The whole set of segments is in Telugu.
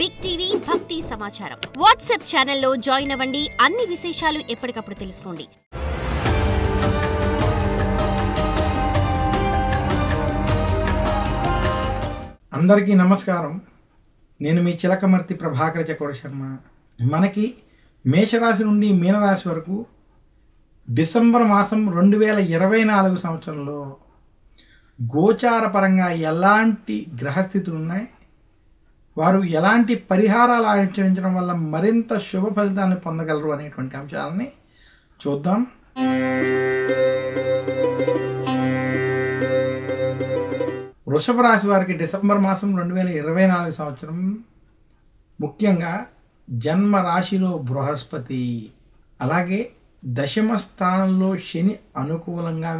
బిగ్ టీవీ భక్తి సమాచారం వాట్సాప్ ఛానల్లో జాయిన్ అవ్వండి. అన్ని విశేషాలు ఎప్పటికప్పుడు తెలుసుకోండి. అందరికీ నమస్కారం. నేను మీ చిలకమర్తి ప్రభాకర చక్రవర్తి శర్మ. మనకి మేషరాశి నుండి మీనరాశి వరకు డిసెంబర్ మాసం 2024 సంవత్సరంలో గోచార పరంగా ఎలాంటి గ్రహస్థితులు ఉన్నాయి, వారు ఎలాంటి పరిహారాలు ఆచరించడం వల్ల మరింత శుభ ఫలితాలను పొందగలరు అనేటువంటి అంశాలని చూద్దాం. వృషభ రాశి వారికి డిసెంబర్ మాసం 2024 సంవత్సరం ముఖ్యంగా జన్మ రాశిలో బృహస్పతి, అలాగే దశమ స్థానంలో శని అనుకూలంగా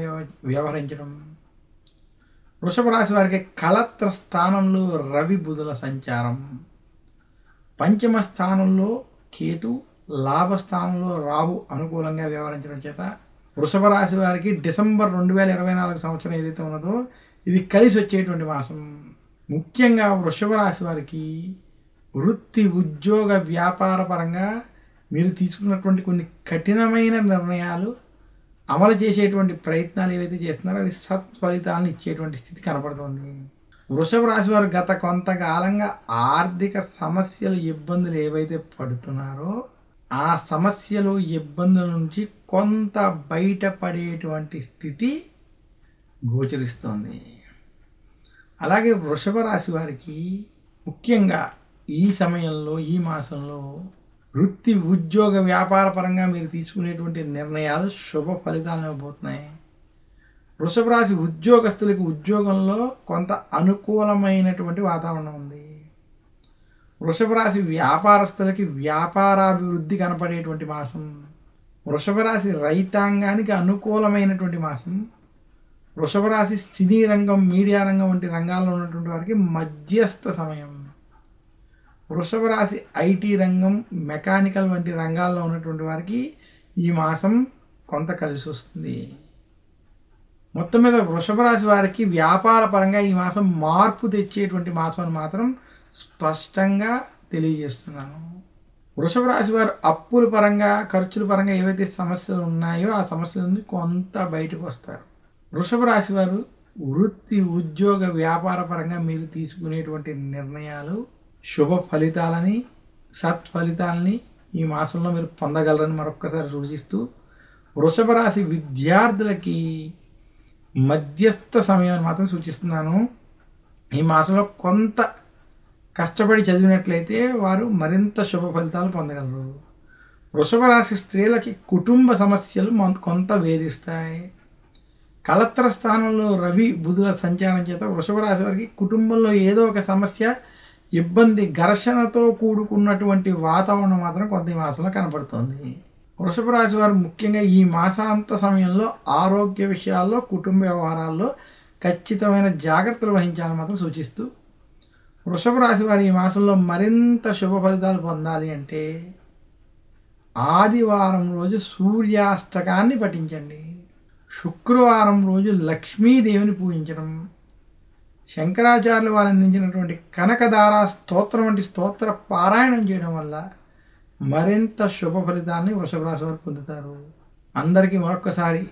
వ్యవహరించడం, వృషభ రాశి వారికి కళత్ర స్థానంలో రవి బుధుల సంచారం, పంచమ స్థానంలో కేతు, లాభస్థానంలో రాహు అనుకూలంగా వ్యవహరించడం చేత వృషభ రాశి వారికి డిసెంబర్ 2024 సంవత్సరం ఏదైతే ఉన్నదో ఇది కలిసి వచ్చేటువంటి మాసం. ముఖ్యంగా వృషభ రాశి వారికి వృత్తి, ఉద్యోగ, వ్యాపార పరంగా మీరు తీసుకున్నటువంటి కొన్ని కఠినమైన నిర్ణయాలు అమలు చేసేటువంటి ప్రయత్నాలు ఏవైతే చేస్తున్నారో అవి సత్ఫలితాలను ఇచ్చేటువంటి స్థితి కనపడుతుంది. వృషభ రాశి వారు గత కొంతకాలంగా ఆర్థిక సమస్యలు, ఇబ్బందులు ఏవైతే పడుతున్నారో ఆ సమస్యలు, ఇబ్బందుల నుంచి కొంత బయటపడేటువంటి స్థితి గోచరిస్తోంది. అలాగే వృషభ రాశి వారికి ముఖ్యంగా ఈ సమయంలో, ఈ మాసంలో వృత్తి, ఉద్యోగ, వ్యాపార పరంగా మీరు తీసుకునేటువంటి నిర్ణయాలు శుభ ఫలితాలను ఇవ్వబోతున్నాయి. వృషభ రాశి ఉద్యోగస్తులకు ఉద్యోగంలో కొంత అనుకూలమైనటువంటి వాతావరణం ఉంది. వృషభ రాశి వ్యాపారస్తులకి వ్యాపారాభివృద్ధి కనపడేటువంటి మాసం. వృషభ రాశి రైతాంగానికి అనుకూలమైనటువంటి మాసం. వృషభ రాశి సినీ రంగం, మీడియా రంగం వంటి రంగాల్లో ఉన్నటువంటి వారికి మధ్యస్థ సమయం. వృషభ రాశి ఐటీ రంగం, మెకానికల్ వంటి రంగాల్లో ఉన్నటువంటి వారికి ఈ మాసం కొంత కలిసి వస్తుంది. మొత్తం మీద వృషభ రాశి వారికి వ్యాపార పరంగా ఈ మాసం మార్పు తెచ్చేటువంటి మాసం అని మాత్రం స్పష్టంగా తెలియజేస్తున్నాను. వృషభ రాశి వారు అప్పుల పరంగా, ఖర్చుల పరంగా ఏవైతే సమస్యలు ఉన్నాయో ఆ సమస్యల నుండి కొంత బయటకు వస్తారు. వృషభ రాశి వారు వృత్తి, ఉద్యోగ, వ్యాపార పరంగా మీరు తీసుకునేటువంటి నిర్ణయాలు శుభ ఫలితాలని, సత్ఫలితాలని ఈ మాసంలో మీరు పొందగలరని మరొక్కసారి సూచిస్తూ, వృషభ రాశి విద్యార్థులకి మధ్యస్థ సమయాన్ని మాత్రం సూచిస్తున్నాను. ఈ మాసంలో కొంత కష్టపడి చదివినట్లయితే వారు మరింత శుభ ఫలితాలు పొందగలరు. వృషభ రాశి స్త్రీలకి కుటుంబ సమస్యలు కొంత వేధిస్తాయి. కళత్ర స్థానంలో రవి బుధుల సంచారం చేత వృషభ రాశి వారికి కుటుంబంలో ఏదో ఒక సమస్య, ఇబ్బంది, ఘర్షణతో కూడుకున్నటువంటి వాతావరణం మాత్రం కొంత ఈ మాసంలో కనపడుతుంది. వృషభ రాశి వారు ముఖ్యంగా ఈ మాసాంత సమయంలో ఆరోగ్య విషయాల్లో, కుటుంబ వ్యవహారాల్లో ఖచ్చితమైన జాగ్రత్తలు వహించాలని మాత్రం సూచిస్తూ, వృషభ రాశి వారు ఈ మాసంలో మరింత శుభ ఫలితాలు పొందాలి అంటే ఆదివారం రోజు సూర్యాష్టకాన్ని పఠించండి. శుక్రవారం రోజు లక్ష్మీదేవిని పూజించడం, శంకరాచార్యులు వారు అందించినటువంటి కనకదార స్తోత్రం వంటి స్తోత్ర పారాయణం చేయడం వల్ల మరింత శుభ ఫలితాన్ని వృషభ రాశి వారు పొందుతారు. అందరికీ మరొక్కసారి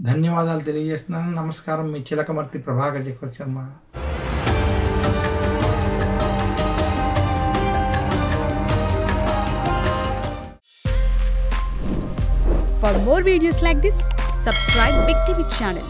ధన్యవాదాలు తెలియజేస్తున్నాను. నమస్కారం. మీ చిలకమర్తి ప్రభాకర చక్రవర్తి Sharma. For more videos like this, subscribe Big TV channel.